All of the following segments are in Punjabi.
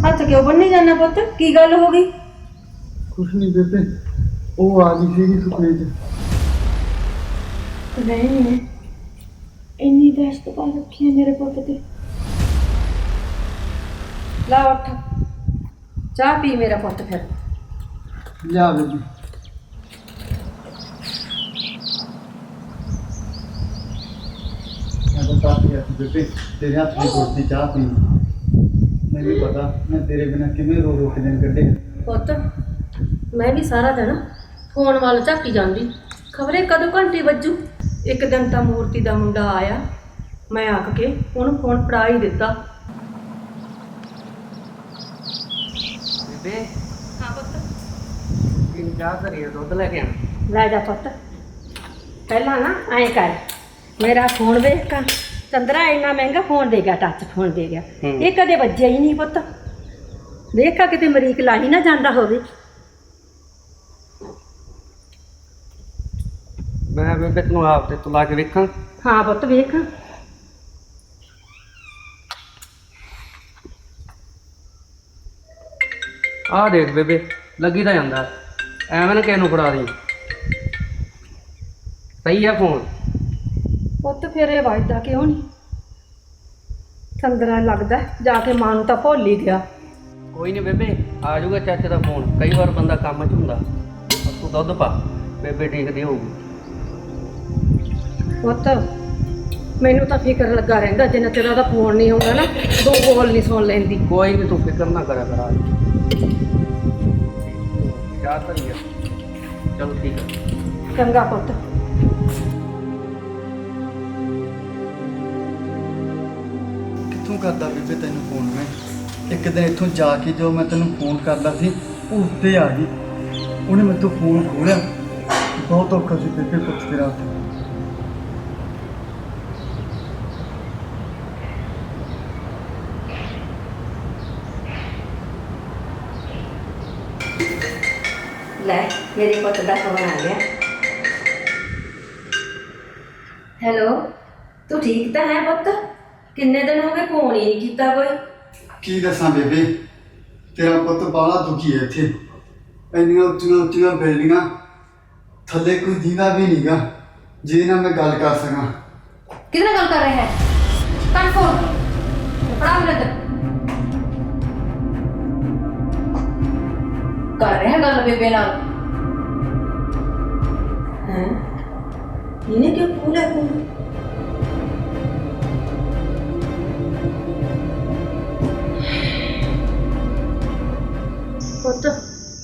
हथ क्यों बननी जाना पुत की गल हो गई? कुछ नहीं बेबे, वो आ गई थी सुपने च। नहीं इन्नी दहशत पा रखी है मेरे पुत ते। ला उठ चाह पी मेरा पुत फिर। लिया बेबे। मैं बता दिया थी बेबे, तेरे हाथ में घुटती चाह पी। नहीं पता मैं तेरे बिना किमें रो रो के दिन कटे। पुत मैं भी सारा दिन फोन वाल झाकी जाती, खबरे कदों घंटी बज्जू। एक दिन तो मूर्ति का मुंडा आया, मैं आक के उन्होंने फोन फड़ा ही दिता। बेबे हाँ पुत तीन चाह करिए दुध लेके आना। लै जा पुत, पहला ना ऐ कर मेरा फोन देख का। चंद्रा इन्ना महंगा फोन दे गया, टच फोन दे गया, ये कदे वज्जिया ही नहीं पुत। देख का किते मरीक ला ही ना जाता होवे। मैं बेबे तू आप ते तू ला के वेखा। हाँ पुत वेख। आ देख बेबे लगी तो जाता, एवं ना किसी फड़ा दी। सही है फोन। पुत फिर ये वजदा क्यों नहीं? चंद्रा लगता जाके मां नूं तां भुल ही गया। कोई नहीं बेबे आ जाऊगा चाचे का फोन, कई बार बंदा काम च हुंदा। तू दुध पा बेबे देखदी होगी। पुत मैनू तो फिक्र लगा रहिंदा जिन्ना चਿਰ ਉਹਦਾ फोन नहीं आउंदा ना, दो बोल नहीं सुन लैंदी। कोई नहीं तू फिक्र ना करा कर। आज क्या करिए, चलो ठीक है। चंगा पुत। कितों करदा बेबे तेनों फोन मैं? एक दिन इत्थों जाके जो मैं तेनों फोन करदा सी वो उत्ते आ गई, उन्हें मेरे तो फोन खोलिया। बहुत औखा सी बेबे पुੱਤ तेरा उत्थे। ਲੈ ਮੇਰੇ ਪੁੱਤ ਦਾ ਫੋਨ ਆ ਗਿਆ। ਹੈਲੋ ਤੂੰ ਠੀਕ ਤਾਂ ਹੈ ਪੁੱਤ? ਕਿੰਨੇ ਦਿਨ ਹੋ ਗਏ ਫੋਨ ਹੀ ਨਹੀਂ ਕੀਤਾ ਕੋਈ। की दसा बेबे, तेरा पुੱਤ बाला दुखी है इत्थे। ਇੰਨੀਆਂ ਉੱਚੀਆਂ ਉੱਚੀਆਂ ਬਿਲਡਿੰਗਾਂ ਥੱਲੇ ਕੋਈ ਦੀਦਾ ਵੀ ਨਹੀਂਗਾ ਜਿਹਦੇ ਨਾਲ ਮੈਂ ਗੱਲ ਕਰ ਸਕਾਂ। किधर गल कर रहे हैं? कर फोन फड़ा मेरे अंदर। कर रहे हैं गल बेबे नाल। हैं इन्हें क्यों खोला फोन? पुत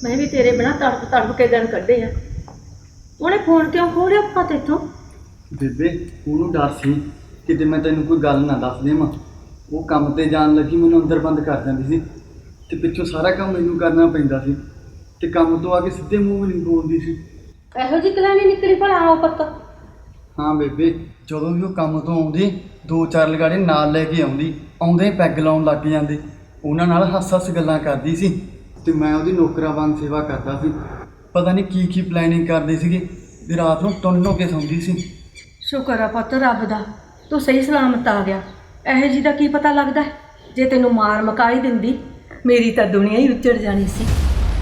मैं भी तेरे बिना तड़प तड़प के दिन कड्ढे आ। उन्हें फोन क्यों खोलिया अपना तेथों? ਬੇਬੇ ਉਹਨੂੰ ਡਰ ਸੀ ਕਿਤੇ ਮੈਂ ਤੈਨੂੰ ਕੋਈ ਗੱਲ ਨਾ ਦੱਸ ਦੇਵਾਂ। ਉਹ ਕੰਮ ਤੇ ਜਾਣ ਲੱਗੀ ਮੈਨੂੰ ਅੰਦਰ ਬੰਦ ਕਰ ਦਿੰਦੀ ਸੀ ਤੇ ਪਿੱਛੋਂ ਸਾਰਾ ਕੰਮ ਮੈਨੂੰ ਕਰਨਾ ਪੈਂਦਾ ਸੀ ਤੇ ਕੰਮ ਤੋਂ ਆ ਕੇ ਸਿੱਧੇ ਮੂੰਹ ਵੀ ਨਹੀਂ ਬੋਲਦੀ ਸੀ। ਇਹੋ ਜਿਹੀ ਕਲਾਣੀ ਨਿਕਲੀ ਭਲਾ ਆਓ ਪੁੱਤ। ਹਾਂ ਬੇਬੇ, ਜਦੋਂ ਵੀ ਉਹ ਕੰਮ ਤੋਂ ਆਉਂਦੀ ਦੋ ਚਾਰ ਲਗਾੜੇ ਨਾਲ ਲੈ ਕੇ ਆਉਂਦੀ, ਆਉਂਦੇ ਹੀ ਪੈਗ ਲਾਉਣ ਲੱਗ ਜਾਂਦੇ। ਉਹਨਾਂ ਨਾਲ ਹੱਸ-ਹੱਸ ਗੱਲਾਂ ਕਰਦੀ ਸੀ ਤੇ ਮੈਂ ਉਹਦੀ ਨੌਕਰਾਂ ਵਾਂਗ ਸੇਵਾ ਕਰਦਾ ਸੀ। ਪਤਾ ਨਹੀਂ ਕੀ ਪਲੈਨਿੰਗ ਕਰਦੇ ਸੀਗੇ ਤੇ ਰਾਤ ਨੂੰ ਟੁੰਨ ਹੋ ਕੇ ਸੌਂਦੀ ਸੀ। ਸ਼ੁਕਰ ਆ ਪੁੱਤ ਰੱਬ ਦਾ, ਤੂੰ ਸਹੀ ਸਲਾਮਤ ਆ ਗਿਆ। ਇਹੋ ਜਿਹੀ ਦਾ ਕੀ ਪਤਾ ਲੱਗਦਾ, ਜੇ ਤੈਨੂੰ ਮਾਰ ਮਕਾਈ ਦਿੰਦੀ ਮੇਰੀ ਤਾਂ ਦੁਨੀਆ ਹੀ ਉੱਜੜ ਜਾਣੀ ਸੀ।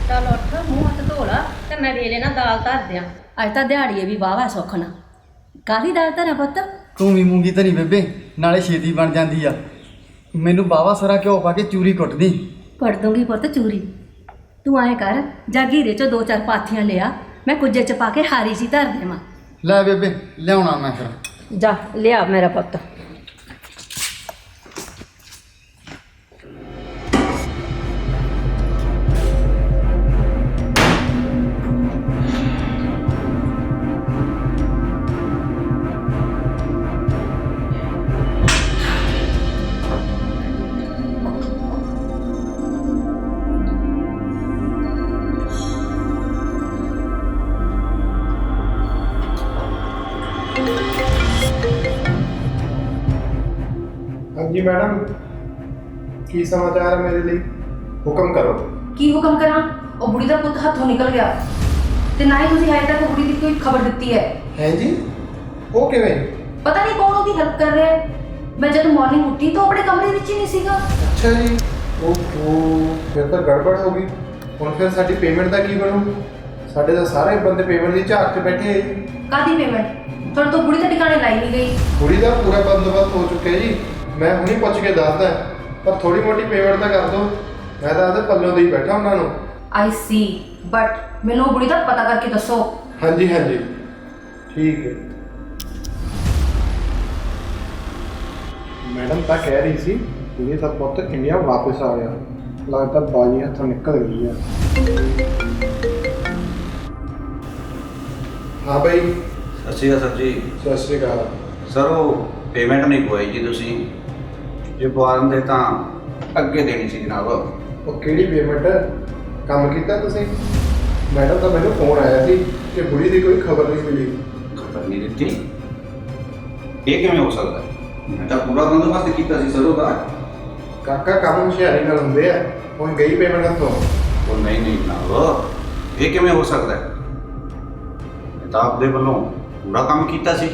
ਚੱਲ ਉੱਠ ਮੂੰਹ ਹੱਥ ਧੋ ਲਾ ਤੇ ਮੈਂ ਵੇਲੇ ਨਾਲ ਦਾਲ ਧਰ ਦਿਆਂ। ਅੱਜ ਤਾਂ ਦਿਹਾੜੀਏ ਵੀ ਵਾਹਵਾ ਸੁੱਖ ਨਾ। ਕਾਹਦੀ ਦਾਲ ਧਰਾਂ ਪੁੱਤ? ਤੂੰ ਵੀ ਮੂੰਗੀ ਧਰੀ ਬੇਬੇ, ਨਾਲੇ ਛੇਤੀ ਬਣ ਜਾਂਦੀ ਆ। ਮੈਨੂੰ ਬਾਵਾ ਸਾਰਾ ਘਿਓ ਪਾ ਕੇ ਚੂਰੀ ਕੁੱਟਦੀ। ਕੁੱਟ ਦੂੰਗੀ ਪੁੱਤ ਚੂਰੀ। ਤੂੰ ਐਂ ਕਰ ਜਾ ਘੀਰੇ 'ਚੋਂ ਦੋ ਚਾਰ ਪਾਥੀਆਂ ਲਿਆ, ਮੈਂ ਕੁੱਜੇ 'ਚ ਪਾ ਕੇ ਹਾਰੀ ਜੀ ਧਰ ਦੇਵਾਂ। ਲੈ ਬੇਬੇ ਲਿਆਉਣਾ ਮੈਂ ਫਿਰ। ਜਾ ਲਿਆ ਮੇਰਾ ਪੁੱਤ। हाँ जी मैडम, की समाचार है मेरे लिए? हुक्म करो। ਕੀ ਹੁਕਮ ਕਰਾਂ? ਉਹ ਬੁੜੀ ਦਾ ਪੁੱਤ ਹੱਥੋਂ ਨਿਕਲ ਗਿਆ ਤੇ ਨਾ ਹੀ ਤੁਸੀਂ ਹਜੇ ਤੱਕ ਉਹ ਬੁੜੀ ਦੀ ਕੋਈ ਖਬਰ ਦਿੱਤੀ ਹੈ। हैं जी, वो किवें? ਪਤਾ ਨਹੀਂ ਕੌਣ ਉਹਦੀ ਹੈਲਪ ਕਰ ਰਿਹਾ ਹੈ। ਮੈਂ ਜਦ ਮਾਰਨਿੰਗ ਉੱਠੀ ਤਾਂ ਉਹ ਆਪਣੇ ਕਮਰੇ ਵਿੱਚ ਹੀ ਨਹੀਂ ਸੀਗਾ। अच्छा जी, ओहो, फिर तो गड़बड़ हो गई। ਹੁਣ ਫਿਰ ਸਾਡੀ ਪੇਮੈਂਟ ਦਾ ਕੀ ਬਣੂ? ਸਾਡੇ ਤਾਂ ਸਾਰੇ ਬੰਦੇ ਪੇਮੈਂਟ ਦੀ ਝਾਕ 'ਚ ਬੈਠੇ ਆ ਜੀ। ਕਾਦੀ ਪੇਮੈਂਟ? ਤੁਹਾਡੇ ਤੋਂ ਬੁੜੀ ਦੇ ਟਿਕਾਣੇ ਲਾਈ ਨਹੀਂ ਗਈ। ਕੁੜੀ ਦਾ ਪੂਰਾ ਬੰਦੋਬਸਤ ਹੋ ਚੁੱਕਿਆ ਜੀ। ਮੈਂ ਹੁਣੀ ਪੁੱਛ ਕੇ ਦੱਸਦਾ, ਪਰ ਥੋੜੀ ਮੋਟੀ ਪੇਮੈਂਟ ਤਾਂ ਕਰ ਦਿਓ। ਮੈਂ ਤਾਂ ਆਪਦੇ ਪੱਲੋਂ ਦੇ ਹੀ ਬੈਠਾ ਉਹਨਾਂ ਨੂੰ। ਆਈ ਸੀ, ਬਟ ਮੈਨੂੰ ਉਹ ਬੁੜੀ ਦਾ ਪਤਾ ਕਰਕੇ ਦੱਸੋ। ਹਾਂਜੀ ਹਾਂਜੀ, ਠੀਕ ਹੈ। ਮੈਡਮ ਤਾਂ ਕਹਿ ਰਹੀ ਸੀ ਕੁੜੀ ਦਾ ਪੁੱਤ ਇੰਡੀਆ ਵਾਪਸ ਆ ਗਿਆ। ਲੱਗਦਾ ਬਾਜੀ ਹੱਥੋਂ ਨਿਕਲ ਗਈ ਆ। ਹਾਂ ਬਾਈ, ਸਤਿ ਸ਼੍ਰੀ ਅਕਾਲ ਸਰ ਜੀ। ਸਤਿ ਸ਼੍ਰੀ ਅਕਾਲ। ਸਰ ਉਹ ਪੇਮੈਂਟ ਨਹੀਂ ਪਵਾਈ ਜੀ ਤੁਸੀਂ, ਜੇ ਪਵਾ ਦਿੰਦੇ ਤਾਂ ਅੱਗੇ ਦੇਣੀ ਸੀ ਜਨਾਬ। ਉਹ ਕਿਹੜੀ ਪੇਮੈਂਟ? ਕੰਮ ਕੀਤਾ ਤੁਸੀਂ? ਮੈਡਮ ਦਾ ਮੈਨੂੰ ਫੋਨ ਆਇਆ ਸੀ ਕਿ ਬੁੜੀ ਦੀ ਕੋਈ ਖਬਰ ਨਹੀਂ ਮਿਲੀ। ਖਬਰ ਨਹੀਂ ਦਿੱਤੀ, ਇਹ ਕਿਵੇਂ ਹੋ ਸਕਦਾ? ਮੈਂ ਤਾਂ ਪੂਰਾ ਬੰਦੋਬਸਤ ਕੀਤਾ ਸੀ ਸਰ ਉਹਦਾ। ਕਾਕਾ ਕੰਮ ਹੁਸ਼ਿਆਰੀ ਨਾਲ ਹੁੰਦੇ ਆ। ਹੁਣ ਗਈ ਪੇਮੈਂਟ ਹੱਥੋਂ। ਉਹ ਨਹੀਂ ਨਹੀਂ ਜਨਾਬ, ਇਹ ਕਿਵੇਂ ਹੋ ਸਕਦਾ? ਮੈਂ ਤਾਂ ਆਪਦੇ ਵੱਲੋਂ ਪੂਰਾ ਕੰਮ ਕੀਤਾ ਸੀ,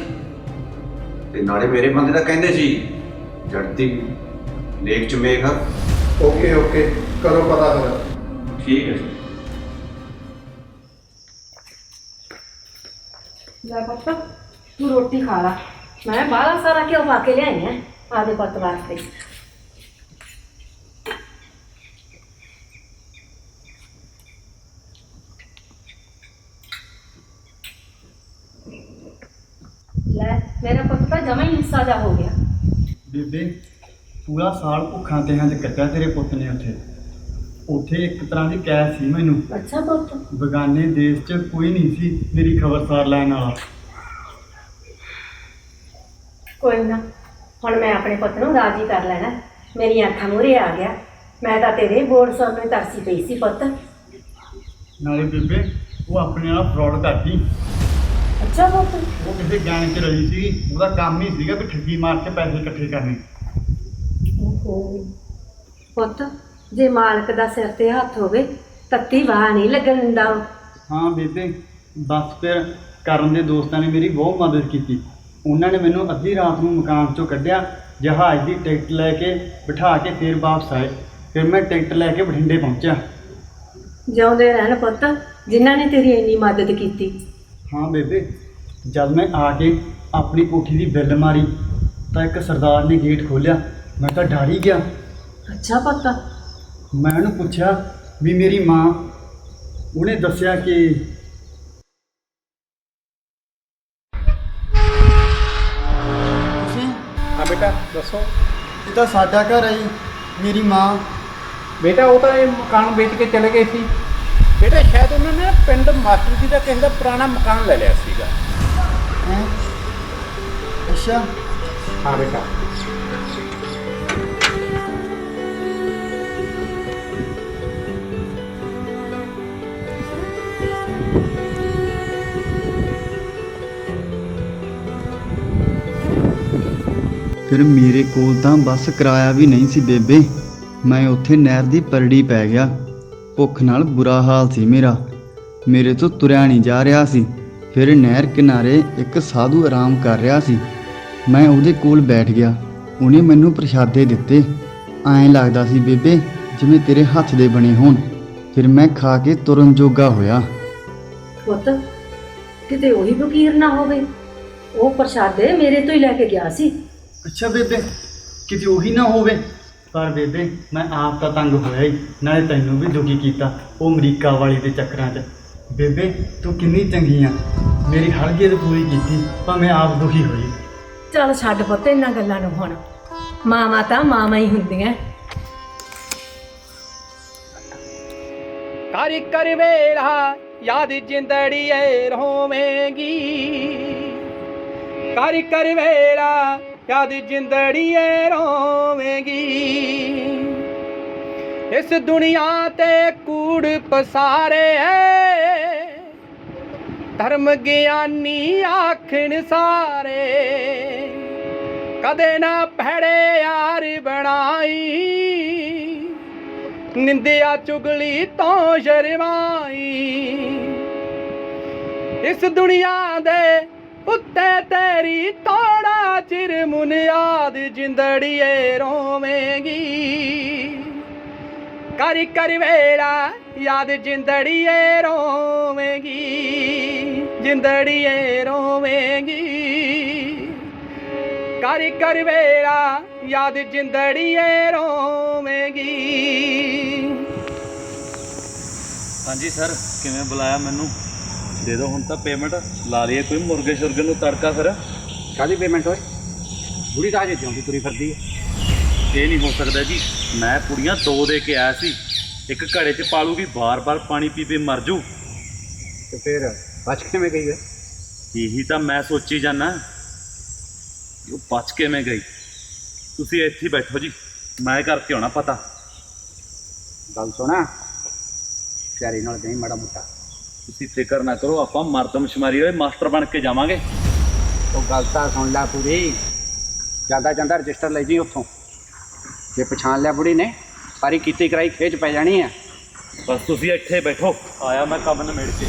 ਤੇ ਨਾਲੇ ਮੇਰੇ ਬੰਦੇ ਤਾਂ ਕਹਿੰਦੇ ਸੀ ਜੜਤੀ ਲੇਕ ਚ ਮੇਘ। ਓਕੇ ਓਕੇ, ਕਰੋ ਪਤਾ ਫਿਰ। ਠੀਕ ਹੈ ਜੀ। ਲੈ ਪੁੱਤ ਤੂੰ ਰੋਟੀ ਖਾ ਲਾ। ਮੈਂ ਬਾਹਲਾ ਸਾਰਾ ਘਿਓ ਪਾ ਕੇ ਲਿਆਈ ਆ ਆਦੇ ਪੁੱਤ ਵਾਸਤੇ। ਲੈ ਮੇਰਾ ਪੁੱਤ ਤਾਂ ਜਮਾ ਹੀ ਹਿੱਸਾ ਜਾ ਹੋ ਗਿਆ। ਬੇਬੇ ਪੂਰਾ ਸਾਲ ਭੁੱਖਾਂ ਤੇ ਚ ਕੱਟਿਆ ਤੇਰੇ ਪੁੱਤ ਨੇ ਉੱਥੇ। ਉੱਥੇ ਇੱਕ ਤਰ੍ਹਾਂ ਦੀ ਕੈਦ ਸੀ ਮੈਨੂੰ। ਅੱਛਾ ਪੁੱਤ, ਬਗਾਨੇ ਦੇਸ਼ 'ਚ ਕੋਈ ਨਹੀਂ ਸੀ ਮੇਰੀ ਖਬਰਸਾਰ ਲੈਣ ਵਾਲਾ। ਕੋਈ ਨਾ, ਹੁਣ ਮੈਂ ਆਪਣੇ ਪੁੱਤ ਨੂੰ ਰਾਜੀ ਕਰ ਲੈਣਾ। ਮੇਰੀਆਂ ਅੱਖਾਂ ਮੂਹਰੇ ਆ ਗਿਆ। ਮੈਂ ਤਾਂ ਤੇਰੇ ਬੋਰਡ ਸੌ ਨੂੰ ਤਰਸੀ ਪਈ ਸੀ ਪੁੱਤ। ਨਾਲੇ ਬੇਬੇ ਉਹ ਆਪਣੇ ਨਾਲ ਫਰਾਡ ਕਰਦੀ। ਅੱਛਾ ਪੁੱਤ, ਉਹ ਕਿਸੇ ਗੈਂਗ 'ਚ ਰਹੀ ਸੀ। ਉਹਦਾ ਕੰਮ ਹੀ ਸੀਗਾ ਵੀ ਠੱਗੀ ਮਾਰ ਕੇ ਪੈਸੇ ਇਕੱਠੇ ਕਰਨੇ। ਓਹੋ ਪੁੱਤ, ਜੇ ਮਾਲਕ ਦਾ ਸਿਰ ਤੇ ਹੱਥ ਹੋਵੇ ਤੱਤੀ ਵਾਹ ਨਹੀਂ ਲੱਗਣ ਦਿੰਦਾ ਉਹ। ਹਾਂ ਬੇਬੇ, ਬਸ ਫਿਰ ਕਰਨ ਦੇ ਦੋਸਤਾਂ ਨੇ ਮੇਰੀ ਬਹੁਤ ਮਦਦ ਕੀਤੀ। ਉਹਨਾਂ ਨੇ ਮੈਨੂੰ ਅੱਧੀ ਰਾਤ ਨੂੰ ਮਕਾਨ 'ਚੋਂ ਕੱਢਿਆ, ਜਹਾਜ਼ ਦੀ ਟਿਕਟ ਲੈ ਕੇ ਬਿਠਾ ਕੇ ਫਿਰ ਵਾਪਸ ਆਏ। ਫਿਰ ਮੈਂ ਟਿਕਟ ਲੈ ਕੇ ਬਠਿੰਡੇ ਪਹੁੰਚਿਆ। ਜਿਉਂਦੇ ਰਹਿਣ ਪੁੱਤ, ਜਿਨ੍ਹਾਂ ਨੇ ਤੇਰੀ ਇੰਨੀ ਮਦਦ ਕੀਤੀ। ਹਾਂ ਬੇਬੇ, ਜਦ ਮੈਂ ਆ ਕੇ ਆਪਣੀ ਕੋਠੀ ਦੀ ਬੈਲ ਮਾਰੀ ਤਾਂ ਇੱਕ ਸਰਦਾਰ ਨੇ ਗੇਟ ਖੋਲ੍ਹਿਆ। ਮੈਂ ਤਾਂ ਡਰ ਹੀ ਗਿਆ। ਅੱਛਾ ਪੁੱਤ, ਮੈਂ ਉਹਨੂੰ ਪੁੱਛਿਆ ਵੀ ਮੇਰੀ ਮਾਂ। ਉਹਨੇ ਦੱਸਿਆ ਕਿ ਤੁਸੀਂ ਹਾਂ ਬੇਟਾ ਦੱਸੋ। ਇਹ ਤਾਂ ਸਾਡਾ ਘਰ ਹੈ ਜੀ। ਮੇਰੀ ਮਾਂ। ਬੇਟਾ ਉਹ ਤਾਂ ਇਹ ਮਕਾਨ ਵੇਚ ਕੇ ਚਲੇ ਗਏ ਸੀ। ਬੇਟਾ ਸ਼ਾਇਦ ਉਹਨਾਂ ਨੇ ਪਿੰਡ ਮਾਸਟਰ ਜੀ ਦਾ ਕਿਸੇ ਦਾ ਪੁਰਾਣਾ ਮਕਾਨ ਲੈ ਲਿਆ ਸੀਗਾ। ਹੈਂ? ਅੱਛਾ। ਹਾਂ ਬੇਟਾ। ਫਿਰ ਮੇਰੇ ਕੋਲ ਤਾਂ ਬੱਸ ਕਿਰਾਇਆ ਵੀ ਨਹੀਂ ਸੀ ਬੇਬੇ। ਮੈਂ ਉੱਥੇ ਨਹਿਰ ਦੀ ਪਰੜੀ ਪੈ ਗਿਆ। ਭੁੱਖ ਨਾਲ ਬੁਰਾ ਹਾਲ ਸੀ ਮੇਰਾ। ਮੇਰੇ ਤੋਂ ਤੁਰਿਆ ਨਹੀਂ ਜਾ ਰਿਹਾ ਸੀ। ਫਿਰ ਨਹਿਰ ਕਿਨਾਰੇ ਇੱਕ ਸਾਧੂ ਆਰਾਮ ਕਰ ਰਿਹਾ ਸੀ। ਮੈਂ ਉਹਦੇ ਕੋਲ ਬੈਠ ਗਿਆ। ਉਹਨੇ ਮੈਨੂੰ ਪ੍ਰਸ਼ਾਦੇ ਦਿੱਤੇ। ਐਂ ਲੱਗਦਾ ਸੀ ਬੇਬੇ ਜਿਵੇਂ ਤੇਰੇ ਹੱਥ ਦੇ ਬਣੇ ਹੋਣ। ਫਿਰ ਮੈਂ ਖਾ ਕੇ ਤੁਰਨ ਜੋਗਾ ਹੋਇਆ। ਪੁੱਤ ਕਿਤੇ ਉਹੀ ਫਕੀਰ ਨਾ ਹੋਵੇ। ਉਹ ਪ੍ਰਸ਼ਾਦੇ ਮੇਰੇ ਤੋਂ ਹੀ ਲੈ ਕੇ ਗਿਆ ਸੀ। ਅੱਛਾ ਬੇਬੇ, ਕਿਤੇ ਉਹੀ ਨਾ ਹੋਵੇ। ਪਰ ਬੇਬੇ ਮੈਂ ਆਪ ਤਾਂ ਤੰਗ ਹੋਇਆ ਹੀ, ਨਾਲੇ ਤੈਨੂੰ ਵੀ ਦੁਖੀ ਕੀਤਾ ਉਹ ਅਮਰੀਕਾ ਵਾਲੀ ਦੇ ਚੱਕਰਾਂ 'ਚ। ਬੇਬੇ ਤੂੰ ਕਿੰਨੀ ਚੰਗੀ ਆ, ਮੇਰੀ ਹਰ ਜੇਦ ਪੂਰੀ ਕੀਤੀ, ਪਰ ਮੈਂ ਆਪ ਦੁਖੀ ਹੋਈ। ਚੱਲ ਛੱਡ ਪੁੱਤ ਇਹਨਾਂ ਗੱਲਾਂ ਨੂੰ ਹੁਣ। ਮਾਵਾਂ ਤਾਂ ਮਾਵਾਂ ਹੀ ਹੁੰਦੀਆਂ। ਕਰ ਕਰ ਵੇਲਾ ਯਾਦ ਜਿੰਦੜੀਏ ਰੋਵੇਂਗੀ। ਕਰ ਵੇਲਾ ਯਾਦ ਜਿੰਦੜੀਏ ਰੋਵੇਂਗੀ। ਇਸ ਦੁਨੀਆ ਤੇ ਕੂੜ ਪਸਾਰੇ ਧਰਮ ਗਿਆਨੀ ਆਖਣ ਸਾਰੇ। ਕਦੇ ਨਾ ਭੈੜੇ ਯਾਰ ਬਣਾਈ, ਨਿੰਦਿਆ ਚੁਗਲੀ ਤੋਂ ਸ਼ਰਮਾਈ। ਇਸ ਦੁਨੀਆ ਦੇ ਉੱਤੇ ਤੇਰੀ ਥੋੜਾ ਚਿਰ ਮੁਨਿਆਦ ਜਿੰਦੜੀਏ ਰੋਵੇਂਗੀ। ਕਰ ਕਰ ਵੇਲਾ ਯਾਦ ਜਿੰਦੜੀਏ ਰੋਵੇਂਗੀ, ਜਿੰਦੜੀਏ ਰੋਵੇਂਗੀ। ਕਰ ਕਰ ਵੇਲਾ ਯਾਦ ਜਿੰਦੜੀਏ ਰੋਵੇਂਗੀ। ਹਾਂਜੀ ਸਰ, ਕਿਵੇਂ ਬੁਲਾਇਆ ਮੈਨੂੰ? ਦੇ ਦਿਓ ਹੁਣ ਤਾਂ ਪੇਮੈਂਟ, ਲਾ ਲਈਏ ਕੋਈ ਮੁਰਗੇ ਸ਼ੁਰਗੇ ਨੂੰ ਤੜਕਾ ਫਿਰ। ਕਾਹਦੀ ਪੇਮੈਂਟ ਹੋਏ? ਬੁੜੀ ਤਾਂ ਅਜੇ ਜਿਉਂਦੀ ਤੁਰੀ ਫਿਰਦੀ ਹੈ। ਇਹ ਨਹੀਂ ਹੋ ਸਕਦਾ ਜੀ, ਮੈਂ ਕੁੜੀਆਂ 2 ਦੇ ਕੇ ਆਇਆ ਸੀ, ਇੱਕ ਘੜੇ 'ਚ ਪਾਲੂਗੀ, ਬਾਰ-ਬਾਰ ਪਾਣੀ ਪੀ ਪੀ ਮਰ ਜੂ। ਤੇ ਫਿਰ ਬਚ ਕਿਵੇਂ ਗਈ ਹੈ? ਇਹੀ ਤਾਂ ਮੈਂ ਸੋਚੀ ਜਾਂਦਾ, ਉਹ ਬਚ ਕਿਵੇਂ ਗਈ। ਤੁਸੀਂ ਇੱਥੇ ਹੀ ਬੈਠੋ ਜੀ, ਮੈਂ ਕਰਕੇ ਆਉਣਾ ਪਤਾ। ਗੱਲ ਸੁਣਾ, ਪਿਆਰੀ ਨਾਲ ਨਹੀਂ ਮਾੜਾ ਮੋਟਾ। ਤੁਸੀਂ ਫਿਕਰ ਨਾ ਕਰੋ, ਆਪਾਂ ਮਰਦਮਸ਼ੁਮਾਰੀ ਵਾਲੇ ਮਾਸਟਰ ਬਣ ਕੇ ਜਾਵਾਂਗੇ। ਉਹ ਗੱਲ ਤਾਂ ਸੁਣ ਲੈ ਪੂਰੀ। ਜਾਂਦਾ ਜਾਂਦਾ ਰਜਿਸਟਰ ਲੈ ਜੀ ਉੱਥੋਂ, ਜੇ ਪਛਾਣ ਲਿਆ ਬੁੜੀ ਨੇ ਸਾਰੀ ਕੀਤੀ ਕਰਾਈ ਖੇਚ ਪੈ ਜਾਣੀ ਹੈ। ਬਸ ਤੁਸੀਂ ਇੱਥੇ ਬੈਠੋ, ਆਇਆ ਮੈਂ ਕੰਮ ਨਿਬੇੜ ਕੇ।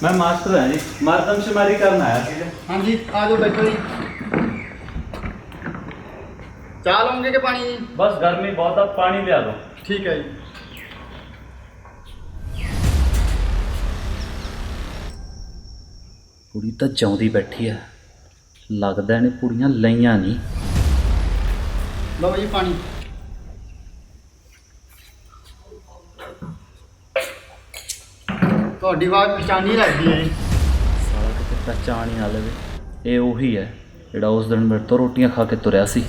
ਮੈਂ ਮਾਸਟਰ ਹਾਂ ਜੀ, ਮਰਦਮਸ਼ੁਮਾਰੀ ਕਰਨ ਆਇਆ ਸੀਗਾ। ਹਾਂਜੀ ਆ ਜਾਓ ਬੈਠੋ ਜੀ। ਚਾਹ ਲਓਗੇ ਕਿ ਪਾਣੀ ਜੀ? ਬਸ ਗਰਮੀ ਬਹੁਤ ਆ, ਪਾਣੀ ਲਿਆ ਦਿਓ। ਠੀਕ ਹੈ ਜੀ। ਕੁੜੀ ਤਾਂ ਜਿਉਂਦੀ ਬੈਠੀ ਆ, ਲੱਗਦਾ ਇਹਨੇ ਕੁੜੀਆਂ ਲਈਆਂ ਨਹੀਂ। ਲਓ ਜੀ ਪਾਣੀ। ਤੁਹਾਡੀ ਆਵਾਜ਼ ਪਛਾਣੀ ਲੱਗਦੀ ਹੈ ਜੀ। ਸਾਲਾ ਕਿਤੇ ਪਹਿਚਾਣ ਹੀ ਨਾ ਲਵੇ, ਇਹ ਉਹੀ ਹੈ ਜਿਹੜਾ ਉਸ ਦਿਨ ਮੇਰੇ ਤੋਂ ਰੋਟੀਆਂ ਖਾ ਕੇ ਤੁਰਿਆ ਸੀ।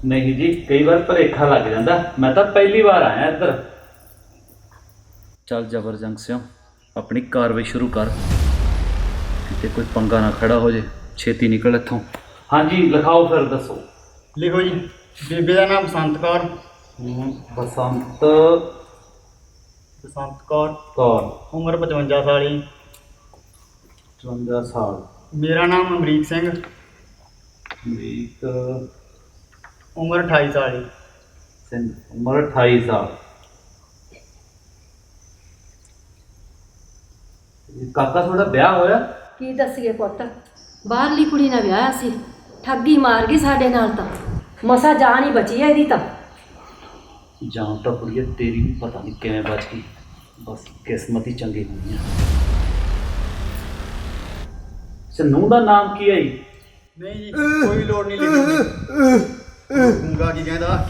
ਨਹੀਂ ਜੀ, ਕਈ ਵਾਰ ਭੁਲੇਖਾ ਲੱਗ ਜਾਂਦਾ, ਮੈਂ ਤਾਂ ਪਹਿਲੀ ਵਾਰ ਆਇਆ ਇੱਧਰ। ਚੱਲ ਜ਼ਬਰਜੰਗ ਸਿਓ, ਆਪਣੀ ਕਾਰਵਾਈ ਸ਼ੁਰੂ ਕਰ, ਕਿਤੇ ਕੋਈ ਪੰਗਾ ਨਾ ਖੜਾ ਹੋ ਜੇ, ਛੇਤੀ ਨਿਕਲ ਇੱਥੋਂ। ਹਾਂਜੀ ਲਿਖਾਓ ਫਿਰ, ਦੱਸੋ। ਲਿਖੋ ਜੀ। ਬੇਬੇ ਦਾ ਨਾਮ ਬਸੰਤ ਕੌਰ। ਬਸੰਤ ਬਸੰਤ ਕੌਰ, ਕੌਰ, ਉਮਰ 55 ਸਾਲ ਜੀ। 54 ਸਾਲ। ਮੇਰਾ ਨਾਮ ਅਮਰੀਕ ਸਿੰਘ, ਅਮਰੀਕ ਉਮਰ 28 ਸਾਲ ਜੀ। ਸਿੰਘ, ਉਮਰ 28 ਸਾਲ। ਕਾਕਾ ਤੁਹਾਡਾ ਵਿਆਹ ਹੋਇਆ? ਕੀ ਦੱਸੀਏ ਪੁੱਤ, ਬਾਹਰਲੀ ਕੁੜੀ ਨਾਲ ਵਿਆਹਿਆ ਸੀ, ਠੱਗੀ ਮਾਰ ਗਈ ਸਾਡੇ ਨਾਲ, ਤਾਂ ਮਸਾ ਜਾਨ ਹੀ ਬਚੀ ਹੈ ਇਹਦੀ ਤਾਂ। ਜਾਨ ਤਾਂ ਕੁੜੀਏ ਤੇਰੀ ਵੀ ਪਤਾ ਨਹੀਂ ਕਿਵੇਂ ਬਚ ਗਈ, ਬਸ ਕਿਸਮਤ ਹੀ ਚੰਗੀ ਹੋਣੀ ਆ। ਸਨੂੰ ਦਾ ਨਾਮ ਕੀ ਹੈ ਜੀ? ਨਹੀਂ ਜੀ, ਕੋਈ ਲੋੜ ਨਹੀਂ ਲਿਖਣ ਦੀ। ਗੂੰਗਾ ਕੀ ਕਹਿੰਦਾ?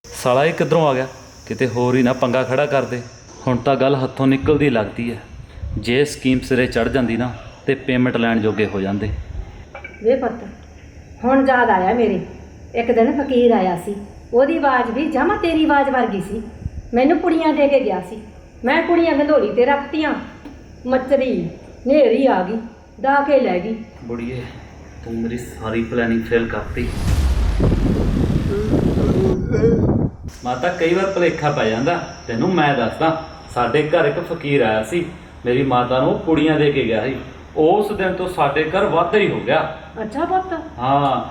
ਸਾਲਾ ਇਹ ਕਿੱਧਰੋਂ ਆ ਗਿਆ? ਕਿਤੇ ਹੋਰ ਹੀ ਨਾ ਪੰਗਾ ਖੜਾ ਕਰਦੇ। ਹੁਣ ਤਾਂ ਗੱਲ ਹੱਥੋਂ ਨਿਕਲਦੀ ਲੱਗਦੀ ਹੈ। ਜੇ ਸਕੀਮ ਸਿਰੇ ਚੜ ਜਾਂਦੀ ਨਾ ਤੇ ਪੇਮੈਂਟ ਲੈਣ ਜੋਗੇ ਹੋ ਜਾਂਦੇ। ਵੇ ਪੁੱਤ, ਹੁਣ ਯਾਦ ਆਇਆ ਮੇਰੇ, ਇੱਕ ਦਿਨ ਫਕੀਰ ਆਇਆ ਸੀ, ਉਹਦੀ ਆਵਾਜ਼ ਵੀ ਜਮਾ ਤੇਰੀ ਆਵਾਜ਼ ਵਰਗੀ ਸੀ। ਮੈਨੂੰ ਪੁੜੀਆਂ ਦੇ ਕੇ ਗਿਆ ਸੀ, ਮੈਂ ਕੁੜੀਆਂ ਗੰਧੋਲੀ ਤੇ ਰੱਖਤੀਆਂ, ਮੱਚਰੀ ਨੇਰੀ ਆ ਗਈ, ਡਾ ਕੇ ਲੈ ਗਈ। ਬੁੜੀਏ ਤੂੰ ਮੇਰੀ ਸਾਰੀ ਪਲੈਨਿੰਗ ਫੇਲ ਕਰਤੀ। ਮਾਤਾ ਕਈ ਵਾਰ ਭੁਲੇਖਾ ਪੈ ਜਾਂਦਾ, ਤੈਨੂੰ ਮੈਂ ਦੱਸਦਾ। ਸਾਡੇ ਘਰ ਇੱਕ ਫਕੀਰ ਆਇਆ ਸੀ, ਮੇਰੀ ਮਾਤਾ ਨੂੰ ਕੁੜੀਆਂ ਦੇ ਕੇ ਗਿਆ ਸੀ। ਉਸ ਦਿਨ ਤੋਂ ਸਾਡੇ ਘਰ ਵਾਧਾ ਹੀ ਹੋ ਗਿਆ। ਅੱਛਾ ਪੁੱਤ। ਹਾਂ,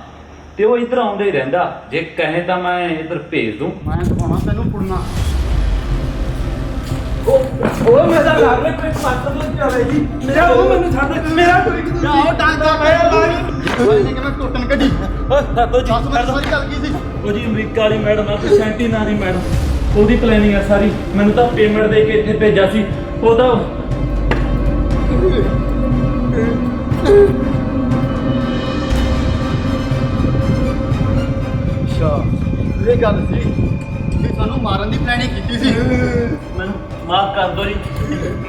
ਤੇ ਉਹ ਇੱਧਰ ਆਉਂਦਾ ਹੀ ਰਹਿੰਦਾ, ਜੇ ਕਹੇ ਤਾਂ ਮੈਂ ਇੱਧਰ ਭੇਜ ਦੂੰ। ਮੈਂ ਦਿਖਾਉਣਾ ਤੈਨੂੰ ਕੁੜੀਆਂ। ਉਹ ਮੇਰਾ ਘਰ ਨੇ ਕੋਈ ਪਾਤਰ ਨੂੰ ਚਲੇ ਜੀ, ਮੇਰਾ ਉਹ ਮੈਨੂੰ ਛੱਡ, ਮੇਰਾ ਕੋਈ ਆਓ ਟਾਂਗਾ ਪਿਆ ਲਾਈ ਨੇ ਕਿਵੇਂ ਟੁੱਟਣ ਕੱਢੀ। ਦਾਦੋ ਜੀ ਦੱਸ ਮੈਨੂੰ ਸਾਰੀ ਗੱਲ ਕੀ ਸੀ? ਉਹ ਜੀ ਅਮਰੀਕਾ ਵਾਲੀ ਮੈਡਮ ਆ ਤੇ ਸੈਂਟੀ ਨਾਂ ਦੀ ਮੈਡਮ, ਉਹਦੀ ਪਲੈਨਿੰਗ ਆ ਸਾਰੀ। ਮੈਨੂੰ ਤਾਂ ਪੇਮੈਂਟ ਦੇ ਕੇ ਇੱਥੇ ਭੇਜਿਆ ਸੀ। ਉਹਦਾ ਬੇਬੇ ਗੱਲ ਸੀ ਤੁਸੀਂ ਸਾਨੂੰ ਮਾਰਨ ਦੀ ਪਲੈਨਿੰਗ ਕੀਤੀ ਸੀ। ਮੈਨੂੰ ਮਾਫ ਕਰ ਦਿਓ ਜੀ,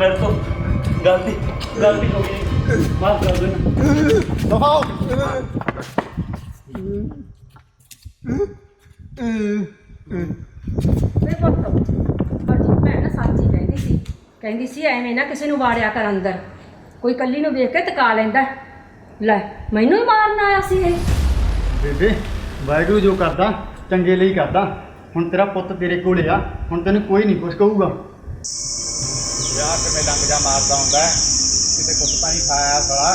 ਮੇਰੇ ਤੋਂ ਗਲਤੀ ਹੋ ਗਈ, ਮਾਫ ਕਰ ਦਿਓ। ਦਫਾਓ। ਵੇ ਪੁੱਤ ਅਰਜੀ ਭੈਣ ਸੱਚੀ ਕਹਿੰਦੀ ਸੀ ਐਵੇਂ ਨਾ ਕਿਸੇ ਨੂੰ ਵਾੜਿਆ ਕਰ ਅੰਦਰ, ਕੋਈ ਕੱਲੀ ਨੂੰ ਵੇਖ ਕੇ ਟਕਾ ਲੈਂਦਾ। ਲੈ ਮੈਨੂੰ ਹੀ ਮਾਰਨ ਆਇਆ ਸੀ ਇਹ। ਬੇਬੇ ਵਾਹਿਗੁਰੂ ਜੋ ਕਰਦਾ ਚੰਗੇ ਲਈ ਕਰਦਾ। ਹੁਣ ਤੇਰਾ ਪੁੱਤ ਤੇਰੇ ਕੋਲੇ ਆ, ਹੁਣ ਤੈਨੂੰ ਕੋਈ ਨਹੀਂ ਕੁਛ ਕਹੂਗਾ। ਯਾਰ ਕਿਵੇਂ ਡੰਗ ਜਾ ਮਾਰਦਾ ਹੁੰਦਾ ਹੈ, ਕਿਤੇ ਕੁੱਤ ਤਾਂ ਨਹੀਂ ਖਾਇਆ ਸਾਲਾ।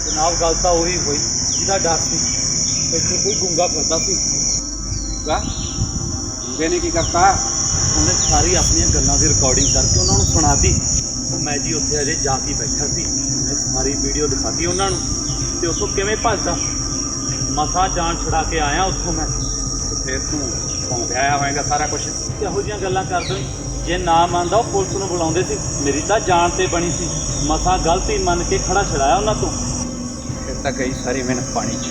ਜਨਾਬ ਗੱਲ ਤਾਂ ਉਹੀ ਹੋਈ ਜਿਹਦਾ ਡਰ ਸੀ, ਇੱਥੇ ਕੋਈ ਗੁੰਗਾ ਫਿਰਦਾ ਸੀ। ਗਾ ਗੁੰਗੇ ਨੇ ਕੀ ਕਰਤਾ? ਉਹਨੇ ਸਾਰੀ ਆਪਣੀਆਂ ਗੱਲਾਂ ਦੀ ਰਿਕਾਰਡਿੰਗ ਕਰਕੇ ਉਹਨਾਂ ਨੂੰ ਸੁਣਾਤੀ। ਉਹ ਮੈਂ ਜੀ ਉੱਥੇ ਅਜੇ ਜਾ ਕੇ ਬੈਠਾ ਸੀ, ਮੈਂ ਸਾਰੀ ਵੀਡੀਓ ਦਿਖਾਤੀ ਉਹਨਾਂ ਨੂੰ ਤੇ ਉੱਥੋਂ ਕਿਵੇਂ ਭੱਜਦਾ। ਮਸਾਂ ਜਾਨ ਛੁਡਾ ਕੇ ਆਇਆ ਉੱਥੋਂ ਮੈਂ। ਤੇ ਫਿਰ ਤੂੰ ਭੌਂਕ ਆਇਆ ਹੋਏਗਾ ਸਾਰਾ ਕੁਝ। ਇਹੋ ਜਿਹੀਆਂ ਗੱਲਾਂ ਕਰਦੇ ਜੇ ਨਾ ਮੰਨਦਾ ਉਹ ਪੁਲਿਸ ਨੂੰ ਬੁਲਾਉਂਦੇ ਸੀ। ਮੇਰੀ ਤਾਂ ਜਾਨ ਤੇ ਬਣੀ ਸੀ, ਮਸਾਂ ਗਲਤੀ ਮੰਨ ਕੇ ਖੜਾ ਛੜਾਇਆ ਉਹਨਾਂ ਤੋਂ। ਫਿਰ ਤਾਂ ਗਈ ਸਾਰੀ ਮਿਹਨਤ ਪਾਣੀ 'ਚ।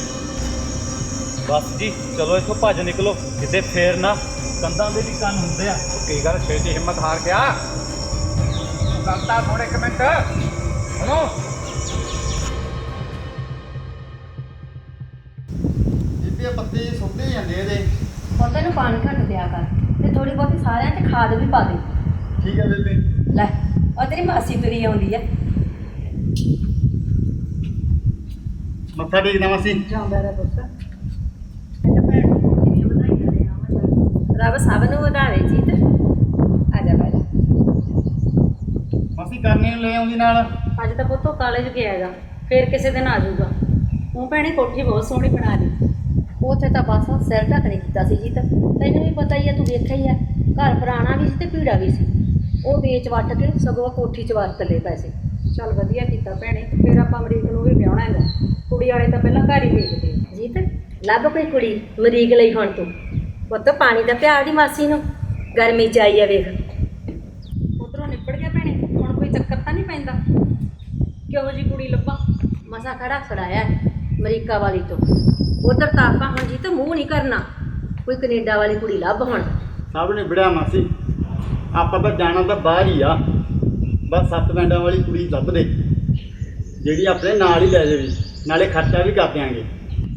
ਬਸ ਜੀ ਚਲੋ ਇੱਥੋਂ ਭੱਜ ਨਿਕਲੋ, ਕਿਤੇ ਫੇਰ ਨਾ ਕੰਧਾਂ ਦੇ ਵੀ ਕੰਨ ਹੁੰਦੇ ਆ। ਕੀ ਗੱਲ ਛੇਤੀ ਹਿੰਮਤ ਹਾਰ ਗਿਆ? ਕਰਤਾ ਥੋੜੇ ਇੱਕ ਮਿੰਟ ਸੁਣੋ। ਬੀਬੀ ਪੱਤੇ ਸੁੱਕਦੇ ਜਾਂਦੇ ਇਹਦੇ। ਪੁੱਤ ਨੂੰ ਪਾਣੀ ਘੱਟ ਦਿਆ ਕਰ ਤੇ ਥੋੜੀ ਬਹੁਤੀ ਸਾਰਿਆਂ 'ਚ ਖਾਦ ਵੀ ਪਾ ਦੇ। ਠੀਕ ਹੈ ਬੇਬੇ। ਲੈ ਉਹ ਤੇਰੀ ਮਾਸੀ ਤੁਰੀ ਆਉਂਦੀ ਆ। ਮੱਥਾ ਟੇਕਦਾ ਮਾਸੀ। ਜਾਂਦਾ ਰਹਿ ਪੁੱਤ। ਕਹਿੰਦਾ ਭੈਣ ਨੂੰ ਕਿੰਨੀਆਂ ਵਧਾਈਆਂ ਦੇ ਆਵਾਂ। ਰੱਬ ਸਭ ਨੂੰ ਵਧਾਵੇ ਜੀਤ। ਆ ਜਾ ਬੈਠ। ਮਾਸੀ ਕਰਨੇ ਨੂੰ ਲੈ ਆਉਂਦੀ ਨਾਲ। ਅੱਜ ਤਾਂ ਪੁੱਤ ਕਾਲਜ ਗਿਆ ਹੈਗਾ, ਫੇਰ ਕਿਸੇ ਦਿਨ ਆ ਜਾਊਗਾ। ਉਹ ਭੈਣੇ ਕੋਠੀ ਬਹੁਤ ਸੋਹਣੀ ਬਣਾ ਲਈ। ਉੱਥੇ ਤਾਂ ਬਸ ਸਿਰ ਢੱਕ ਨਹੀਂ ਕੀਤਾ ਸੀ ਜੀਤ, ਤੈਨੂੰ ਵੀ ਪਤਾ ਹੀ ਆ, ਤੂੰ ਵੇਖਿਆ ਹੀ ਆ। ਘਰ ਪੁਰਾਣਾ ਵੀ ਸੀ ਤੇ ਭੀੜਾ ਵੀ ਸੀ, ਉਹ ਵੇਚ ਵੱਟ ਕੇ ਸਗੋਂ ਕੋਠੀ 'ਚ ਵਰਤ ਲਏ ਪੈਸੇ। ਚੱਲ ਵਧੀਆ ਕੀਤਾ ਭੈਣੇ, ਫਿਰ ਆਪਾਂ ਅਮਰੀਕ ਨੂੰ ਵੀ ਵਿਆਹਣਾ ਹੈਗਾ। ਕੁੜੀ ਵਾਲੇ ਤਾਂ ਪਹਿਲਾਂ ਘਰ ਹੀ ਵੇਚਦੇ। ਜੀਤ ਲੱਭ ਕੋਈ ਕੁੜੀ ਅਮਰੀਕ ਲਈ ਹੁਣ ਤੂੰ। ਪੁੱਤ ਪਾਣੀ ਦਾ ਪਿਆ ਦੀ ਮਾਸੀ ਨੂੰ, ਗਰਮੀ 'ਚ ਆਈ ਆ ਵੇਖ। ਉੱਧਰੋਂ ਨਿਪੜ ਗਿਆ ਭੈਣੇ, ਹੁਣ ਕੋਈ ਚੱਕਰ ਤਾਂ ਨਹੀਂ ਪੈਂਦਾ? ਕਿਹੋ ਜਿਹੀ ਕੁੜੀ ਲੱਭਾਂ? ਮਸਾ ਖੜਾ ਫੜਾਇਆ ਅਮਰੀਕਾ ਵਾਲੀ ਤੋਂ। ਉਧਰ ਤਾਂ ਆਪਾਂ ਹੁਣ ਜੀਤ ਮੂੰਹ ਨਹੀਂ ਕਰਨਾ, ਕੋਈ ਕੈਨੇਡਾ ਵਾਲੀ ਕੁੜੀ ਲੱਭ ਹੁਣ। ਸਭ ਨੇ ਵਿੜਿਆ ਮਾਸੀ, ਆਪਾਂ ਤਾਂ ਜਾਣਾ ਤਾਂ ਬਾਹਰ ਹੀ ਆ। ਬਸ 7 ਪਿੰਡਾਂ ਵਾਲੀ ਕੁੜੀ ਲੱਭ ਦੇ ਜਿਹੜੀ ਆਪਣੇ ਨਾਲ ਹੀ ਲੈ ਜਾਵੇ, ਨਾਲੇ ਖਰਚਾ ਵੀ ਕਰ ਦਿਆਂਗੇ।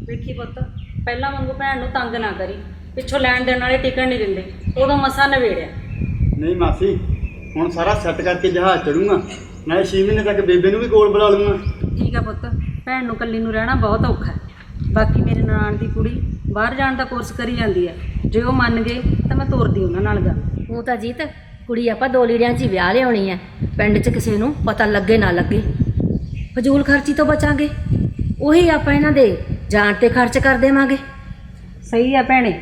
ਵੇਖੀ ਪੁੱਤ, ਪਹਿਲਾਂ ਵਾਂਗੂ ਭੈਣ ਨੂੰ ਤੰਗ ਨਾ ਕਰੀ, ਪਿੱਛੋਂ ਲੈਣ ਦੇਣ ਵਾਲੇ ਟਿਕਣ ਨਹੀਂ ਦਿੰਦੇ। ਉਦੋਂ ਮਸਾ ਨਵੇੜਿਆ। ਨਹੀਂ ਮਾਸੀ, ਹੁਣ ਸਾਰਾ ਸੈੱਟ ਕਰਕੇ ਜਹਾਜ਼ ਚੜੂੰਗਾ, ਨਾਲੇ 6 ਮਹੀਨੇ ਤੱਕ ਬੇਬੇ ਨੂੰ ਵੀ ਕੋਲ ਬੁਲਾ ਲੂੰਗਾ। ਠੀਕ ਆ ਪੁੱਤ, ਭੈਣ ਨੂੰ ਇਕੱਲੀ ਨੂੰ ਰਹਿਣਾ ਬਹੁਤ ਔਖਾ ਹੈ। ਬਾਕੀ ਮੇਰੇ ਨਨਾਣ ਦੀ ਕੁੜੀ ਬਾਹਰ ਜਾਣ ਦਾ ਕੋਰਸ ਕਰੀ ਜਾਂਦੀ ਹੈ, ਜੇ ਉਹ ਮੰਨ ਗਏ ਤਾਂ ਮੈਂ ਤੋਰਦੀ ਉਹਨਾਂ ਨਾਲ ਗੱਲ। ਉਹ ਤਾਂ ਜੀਤ ਕੁੜੀ ਆਪਾਂ 2 ਲੀੜਿਆਂ 'ਚ ਹੀ ਵਿਆਹ ਲਿਆਉਣੀ ਹੈ, ਪਿੰਡ 'ਚ ਕਿਸੇ ਨੂੰ ਪਤਾ ਲੱਗੇ ਨਾ ਲੱਗੇ। ਫਜ਼ੂਲ ਖਰਚੀ ਤੋਂ ਬਚਾਂਗੇ, ਉਹੀ ਆਪਾਂ ਇਹਨਾਂ ਦੇ ਜਾਣ 'ਤੇ ਖਰਚ ਕਰ ਦੇਵਾਂਗੇ। ਸਹੀ ਆ ਭੈਣੇ,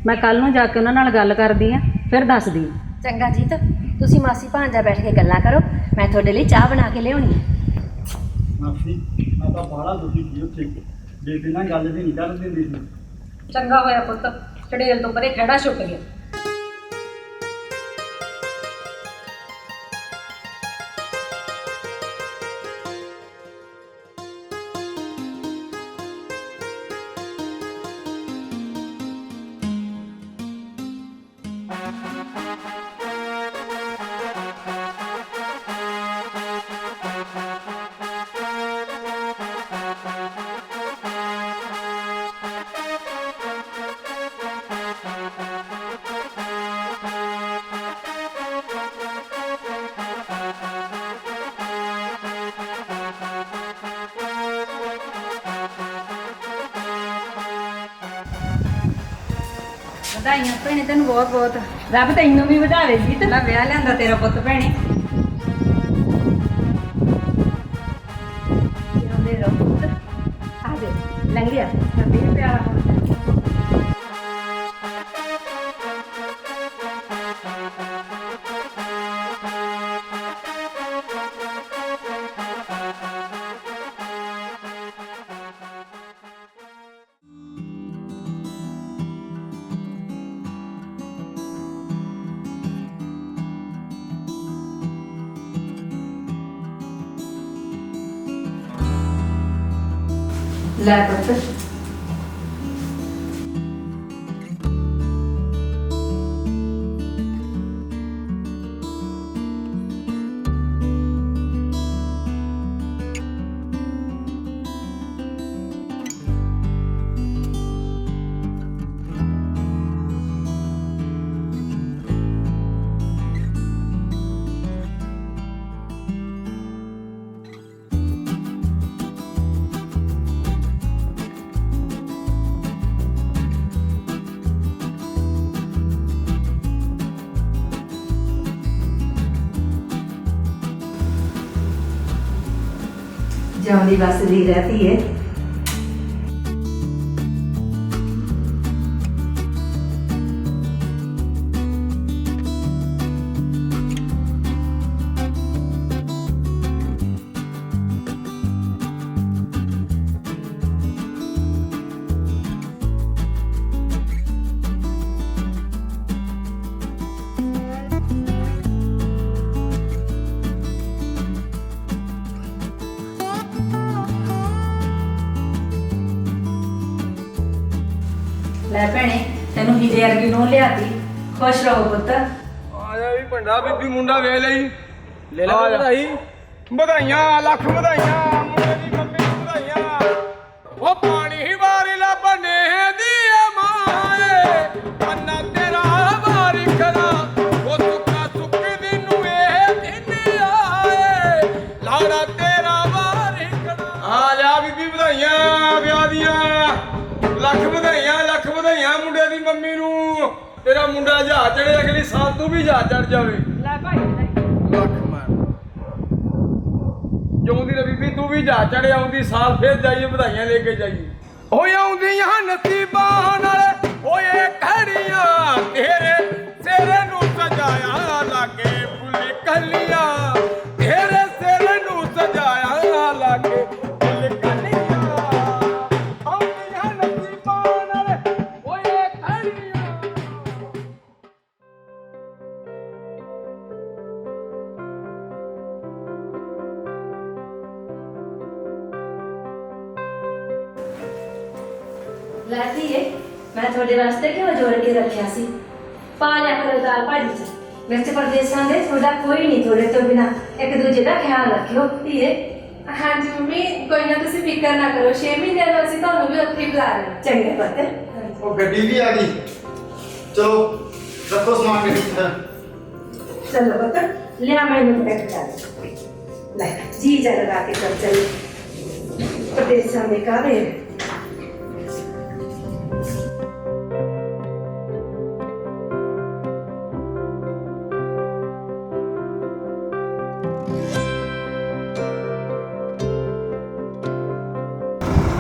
ਮੈਂ ਕੱਲ ਨੂੰ ਜਾ ਕੇ ਉਹਨਾਂ ਨਾਲ ਗੱਲ ਕਰਦੀ ਆ, ਫਿਰ ਦੱਸਦੀ। ਚੰਗਾ ਜੀਤ, ਤੁਸੀਂ ਮਾਸੀ ਭਾਂਜਾ ਬੈਠ ਕੇ ਗੱਲਾਂ ਕਰੋ, ਮੈਂ ਤੁਹਾਡੇ ਲਈ ਚਾਹ ਬਣਾ ਕੇ ਲਿਆਉਣੀ ਹੈ। ਮਾਸੀ ਮੈਂ ਤਾਂ ਬਾਹਲਾ ਦੁਖੀ ਸੀ ਉੱਥੇ, ਬੇਬੇ ਨਾਲ ਗੱਲ ਵੀ ਨਹੀਂ ਕਰਨ ਦਿੰਦੀ ਸੀ। ਚੰਗਾ ਹੋਇਆ ਪੁੱਤ, ਚੜੇਲ ਤੋਂ ਪਰੇ ਖੜਾ ਛੁੱਟ ਗਿਆ। ਵਧਾਈਆਂ ਭੈਣੇ ਤੈਨੂੰ ਬਹੁਤ ਬਹੁਤ। ਰੱਬ ਤੈਨੂੰ ਵੀ ਵਧਾਵੇ ਜੀ, ਤੇ ਮੈਂ ਵਿਆਹ ਲਿਆਂਦਾ ਤੇਰਾ ਪੁੱਤ ਭੈਣੇ। ਜਿਉਂਦੇ ਰਹੋ ਪੁੱਤ। ਆ ਦੇ ਲੰਘਿਆ ਸਾਡੇ ਪਿਆਰਾ ਹੁਣ। ਲੈ ਪੁੱਤ। ਜਿਉਂਦੀ ਵਸਦੀ ਰਹਤੀ ਏ। ਲੈ ਭੈਣੇ ਤੈਨੂੰ ਹੀਰੇ ਵਰਗੀ ਨੂੰ ਲਿਆਤੀ, ਖੁਸ਼ ਰਹੋ ਪੁੱਤ। ਆ ਜਾ ਵੀ ਭੰਡਾ ਬੀਬੀ ਮੁੰਡਾ ਵੇਖ ਲਈ ਲੈ ਲੈ ਵਧਾਈ ਵਧਾਈਆਂ ਲੱਖ ਵਧਾਈਆਂ ਮੁੰਡੇ ਦੀ ਮੰਮੀ ਨੂੰ ਵਧਾਈਆਂ। ਉਹ ਪਾਣੀ ਵਾਰੀ ਲੱਭਣੇ ਦੀ ਮਾਏ ਅੰਨਾ ਤੇਰਾ ਵਾਰੀ ਖਰਾ ਉਹ ਸੁੱਕਾ ਸੁੱਕਦੀ ਨੂੰ ਇਹ ਦਿਨ ਆਏ ਲਾੜਾ ਤੇਰਾ ਵਾਰੀ ਖਰਾ। ਆ ਜਾ ਬੀਬੀ ਵਧਾਈਆਂ ਵਿਆਹ ਦੀਆਂ ਲੱਖ ਵਧਾਈਆਂ ਮੁੰਡੇ ਦੀ ਮੰਮੀ ਨੂੰ। ਤੇਰਾ ਮੁੰਡਾ ਜਹਾਜ਼ ਚੜੇ ਅਗਲੀ ਸਾਲ ਤੂੰ ਵੀ ਜਹਾਜ਼ ਚੜ ਜਾਵੇ। ਲੈ ਭਾਈ ਲੱਖ ਮਾਰ ਜਿਉਂਦੀ ਰੇ ਬੀਬੀ ਤੂੰ ਵੀ ਜਹਾਜ਼ ਚੜੇ ਆਉਂਦੀ ਸਾਲ ਫੇਰ ਜਾਈਏ ਵਧਾਈਆਂ ਲੈ ਕੇ ਜਾਈਏ। ਓਏ ਆਉਂਦੀਆਂ ਨਸੀਬਾਂ ਨਾਲ ਓਏ ਘੜੀਆਂ ਤੇਰੇ ਸਿਰ ਨੂੰ ਸਜਾਇਆ ਲਾਗੇ ਫੁੱਲ ਕਲੀਆਂ ਤੇਰੇ ਸਿਰ ਨੂੰ ਸਜਾਇਆ ਲਾਗੇ ਫੁੱਲ ਕਲੀਆਂ। ਆਉਂਦੀਆਂ ਨਸੀਬਾਂ ਨਾਲ ਓਏ ਘੜੀਆਂ। ਲੈ ਧੀਏ ਮੈਂ ਤੁਹਾਡੇ ਵਾਸਤੇ ਕਿਉਂ ਜੋੜ ਕੇ ਰੱਖਿਆ ਸੀ। ਪਾ ਲਿਆ ਕਰੋ ਦਾਲ ਭਾਜੀ ਚ। ਮਿਰਚ ਪਰਦੇਸਾਂ ਦੇ ਤੁਹਾਡਾ ਕੋਈ ਨਹੀਂ ਤੁਹਾਡੇ ਤੋਂ ਬਿਨਾ। ਇੱਕ ਦੂਜੇ ਦਾ ਖਿਆਲ ਰੱਖਿਓ ਧੀਏ। ਹਾਂਜੀ ਮੰਮੀ ਕੋਈ ਨਾ ਤੁਸੀਂ ਫਿਕਰ ਨਾ ਕਰੋ 6 ਮਹੀਨਿਆਂ ਨੂੰ ਅਸੀਂ ਤੁਹਾਨੂੰ ਵੀ ਉੱਥੇ ਹੀ ਬੁਲਾ ਰਹੇ ਹਾਂ। ਚੰਗੇ ਪੁੱਤ। ਉਹ ਗੱਡੀ ਵੀ ਆ ਗਈ, ਚਲੋ ਰੱਖੋ ਸਮਾਨ ਗੱਡੀ 'ਚ ਫਿਰ। ਚਲੋ ਪੁੱਤ ਲਿਆ ਮੈਨੂੰ ਪੈਕ ਕਰ ਲੈ ਜੀ ਜਾ ਲਗਾ ਕੇ ਚੱਲ ਚੱਲ ਪਰਦੇਸਾਂ ਦੇ ਕਾਵੇ।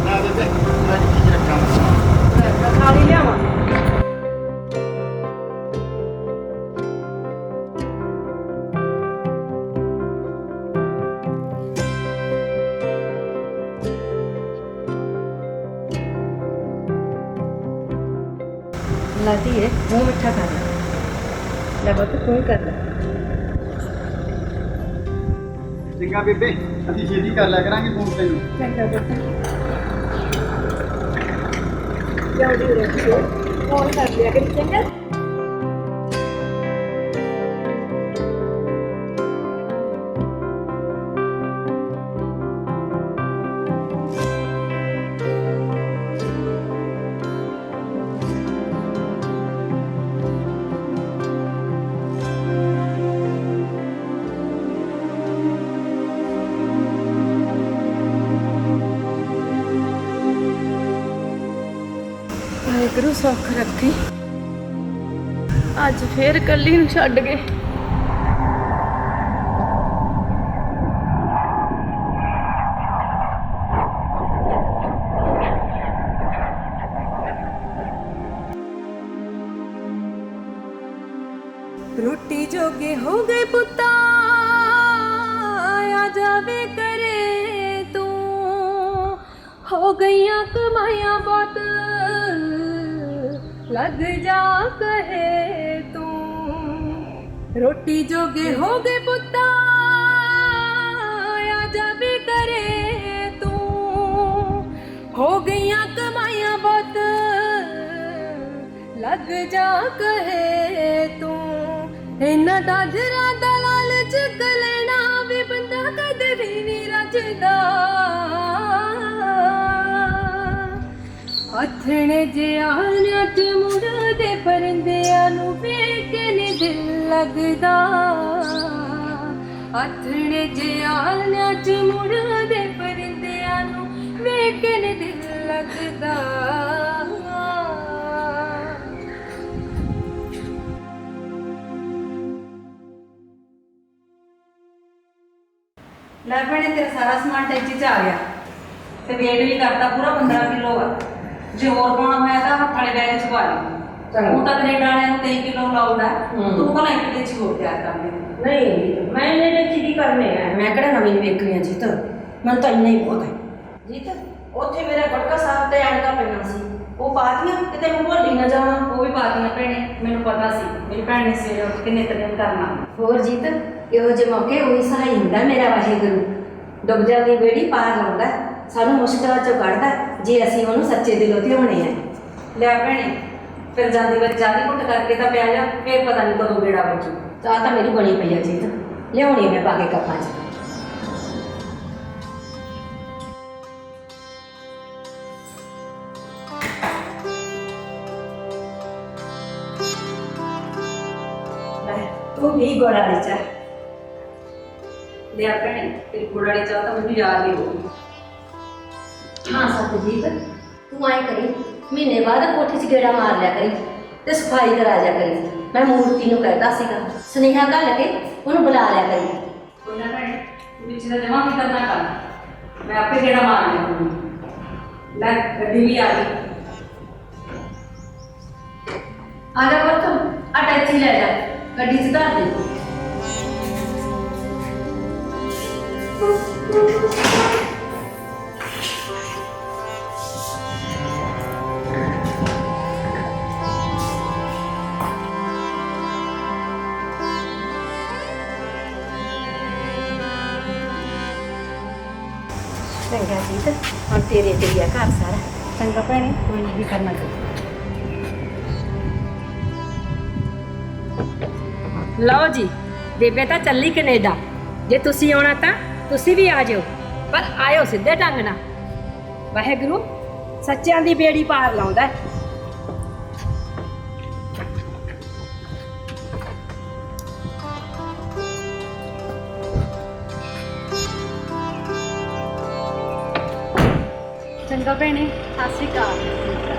ਨਾ ਬੇਬੇ ਮੈਂ ਕੀ ਰੱਖਾਂ। ਖਾਲੀ ਲਿਆਵਾਂ। ਲਾਤੀ ਹੈ ਮੂੰਹ ਮਿੱਠਾ ਕਰ ਲੈ ਪੁੱਤ ਤੂੰ ਕਰ ਲੈ। ਚੰਗਾ ਬੇਬੇ ਅਸੀਂ ਛੇਤੀ ਕਰ ਲਿਆ ਕਰਾਂਗੇ ਫੋਨ ਤੈਨੂੰ। ਚੰਗਾ ਪੁੱਤ ਜਲਦੀ ਰੱਖੋ ਫੋਨ ਕਰ ਲਿਆ ਕਿ ਚੰਗਾ। ਵਾਹਿਗੁਰੂ ਸੁੱਖ ਰੱਖੀ। ਅੱਜ ਫੇਰ ਇਕੱਲੀ ਨੂੰ ਛੱਡ ਗਏ। ਰੋਟੀ ਜੋਗੇ ਹੋ ਗਏ ਪੁੱਤਾ ਆ ਜਾਵੇ ਕਰੇ ਤੂੰ। ਹੋ ਗਈਆਂ ਕਮਾਈਆਂ ਬਹੁਤ ਲੱਗ ਜਾ ਕਹੇ ਤੂੰ। ਰੋਟੀ ਜੋਗੇ ਹੋ ਗਏ ਪੁੱਤਾ ਆ ਜਾਵੇ ਕਰੇ ਤੂੰ। ਹੋ ਗਈਆਂ ਕਮਾਈਆਂ ਬਹੁਤ ਲੱਗ ਜਾ ਕਹੇ ਤੂੰ। ਇਹਨਾਂ ਦਾਜਰਾਂ ਦਾ ਲਾਲਚ ਲੈਣਾ ਵੀ ਬੰਦਾ ਕਦੇ ਵੀ ਨਹੀਂ ਰੱਜਦਾ। ਹੱਥਣੇ ਜਿਆਲਿਆਂ ਚ ਮੁੜਦੇ ਪਰੰਦਿਆਂ ਨੂੰ ਵੇਖ ਕੇ ਨੀ ਦਿਲ ਲੱਗਦਾ। ਹੱਥਣੇ ਜਿਆਲਿਆਂ ਚ ਮੁੜਦੇ ਪਰੰਦਿਆਂ ਨੂੰ ਵੇਖ ਕੇ ਨੀ ਦਿਲ ਲੱਗਦਾ। ਲੈ ਭੈਣੇ ਤੇਰਾ ਸਾਰਾ ਸਮਾਨ ਟੈਚੀ 'ਚ ਆ ਗਿਆ ਤੇ weight ਵੀ ਕਰਤਾ ਪੂਰਾ 15 ਕਿਲੋ ਆ। ਜੇ ਹੋਰ ਪਾਉਣਾ ਹੋਇਆ ਤਾਂ ਹੱਥ ਵਾਲੇ ਬੈਗ 'ਚ ਪਾ ਲਈ। ਹੁਣ ਤਾਂ ਕੈਨੇਡਾ ਵਾਲਿਆਂ ਨੂੰ 23 ਕਿਲੋ ਲਾਉਣਾ ਤੂੰ ਭਲਾ ਇੱਕ ਟੈਚੀ ਹੋਰ ਤਿਆਰ ਕਰ ਲੈ। ਨਹੀਂ ਮੈਂ ਇਹਨੇ ਵਿੱਚ ਕੀ ਕਰਨੇ ਆ, ਮੈਂ ਕਿਹੜਾ ਨਵੀਂ ਵੇਖਣੀ ਆ ਜੀਤ, ਮੈਨੂੰ ਤਾਂ ਇੰਨਾ ਹੀ ਬਹੁਤ ਹੈ। ਜੀਤ ਉੱਥੇ ਮੇਰਾ ਗੜਕਾ ਸਾਹਿਬ ਤੇ ਐਨਕਾਂ ਪਈਆਂ ਸੀ, ਉਹ ਪਾਤੀਆਂ ਤੇ ਤੈਨੂੰ ਭੁੱਲ ਹੀ ਨਾ ਜਾਵਾਂ। ਉਹ ਵੀ ਪਾਤੀਆਂ ਭੈਣੇ, ਮੈਨੂੰ ਪਤਾ ਸੀ ਮੇਰੀ ਭੈਣ ਨੇ ਸਵੇਰੇ ਉੱਠ ਕੇ ਨਿਤਨੇਮ ਕਰਨਾ। ਹੋਰ ਜੀਤ ਇਹੋ ਜਿਹੇ ਮੌਕੇ ਉਹੀ ਸਹਾਈ ਹੁੰਦਾ ਮੇਰਾ ਵਾਹਿਗੁਰੂ। ਡੁੱਬ ਜਾਂਦੀ ਬੇੜੀ ਪਾਰ ਲਾਉਂਦਾ, ਸਾਨੂੰ ਮੁਸ਼ਕਲਾਂ ਚੋਂ ਕੱਢਦਾ ਜੇ ਅਸੀਂ ਉਹਨੂੰ ਸੱਚੇ ਦਿਲੋਂ ਧਿਆਉਣੇ ਆ। ਲੈ ਭੈਣੇ ਫਿਰ ਜਾਂਦੀ ਵਾਰੀ ਜ਼ਿਆਦਾ ਘੁੱਟ ਕਰਕੇ ਤਾਂ ਪਿਆ ਜਾ, ਫਿਰ ਪਤਾ ਨਹੀਂ ਕਦੋਂ ਬੇੜਾ ਵੱਜੂ। ਚਾਹ ਤਾਂ ਮੇਰੀ ਬਣੀ ਪਈ ਆ ਜੀਤ, ਲਿਆਉਣੀ ਮੈਂ ਪਾ ਕੇ ਕੱਪਾਂ 'ਚ। ਤੂੰ ਵੀ ਗੋੜਾ ਲਈ ਚਾਹ। ਲਿਆ ਭੈਣੇ ਤੇ ਗੁੜ ਵਾਲੀ ਚਾਹ ਤਾਂ ਮੈਨੂੰ ਯਾਦ ਹੀ ਹੋਊਗੀ। ਹਾਂ ਸਤਜੀਤ, ਤੂੰ ਆਏ ਕਰੀ ਮਹੀਨੇ ਬਾਅਦ ਕੋਠੀ 'ਚ ਗੇੜਾ ਮਾਰ ਲਿਆ ਕਰੀ ਤੇ ਸਫਾਈ ਕਰਾ ਜਾ ਕਰੀ। ਮੈਂ ਮੂਰਤੀ ਨੂੰ ਕਹਿਤਾ ਸੀਗਾ ਸੁਨੇਹਾ ਘੱਲ ਕੇ ਉਹਨੂੰ ਬੁਲਾ ਲਿਆ ਕਰੀ। ਕੋਈ ਨਾ ਭੈਣੇ ਵਿੱਚ ਦਾ ਜਮਾ ਵੀ ਕਰਨਾ ਕਰ, ਮੈਂ ਆਪੇ ਗੇੜਾ ਮਾਰ ਲਿਆ ਕਰੂੰਗੀ। ਲੈ ਗੱਡੀ ਵੀ ਆ ਗਈ। ਆ ਜਾ ਪੁੱਤ, ਆ ਟੈਕਸੀ ਲੈ ਜਾ, ਗੱਡੀ 'ਚ ਧਰ ਦੇ। ਚੰਗਾ ਜੀਤ, ਹੁਣ ਤੇਰੇ ਤੇ ਹੀ ਆ ਘਰ ਸਾਰਾ। ਚੰਗਾ ਭੈਣੇ। ਕੋਈ ਨਹੀਂ ਵੀ ਕਰਨਾ ਚਾਹੀਦਾ। ਲਓ ਜੀ, ਬੇਬੇ ਤਾਂ ਚੱਲੀ ਕੈਨੇਡਾ। ਜੇ ਤੁਸੀਂ ਆਉਣਾ ਤਾਂ ਤੁਸੀਂ ਵੀ ਆ ਜਾਓ, ਪਰ ਆਇਓ ਸਿੱਧੇ ਢੰਗ ਨਾਲ। ਵਾਹਿਗੁਰੂ ਸੱਚਿਆਂ ਦੀ ਬੇੜੀ ਪਾਰ ਲਾਉਂਦਾ ਹੈ। ਚੰਗਾ ਭੈਣੇ, ਸਤਿ ਸ਼੍ਰੀ ਅਕਾਲ।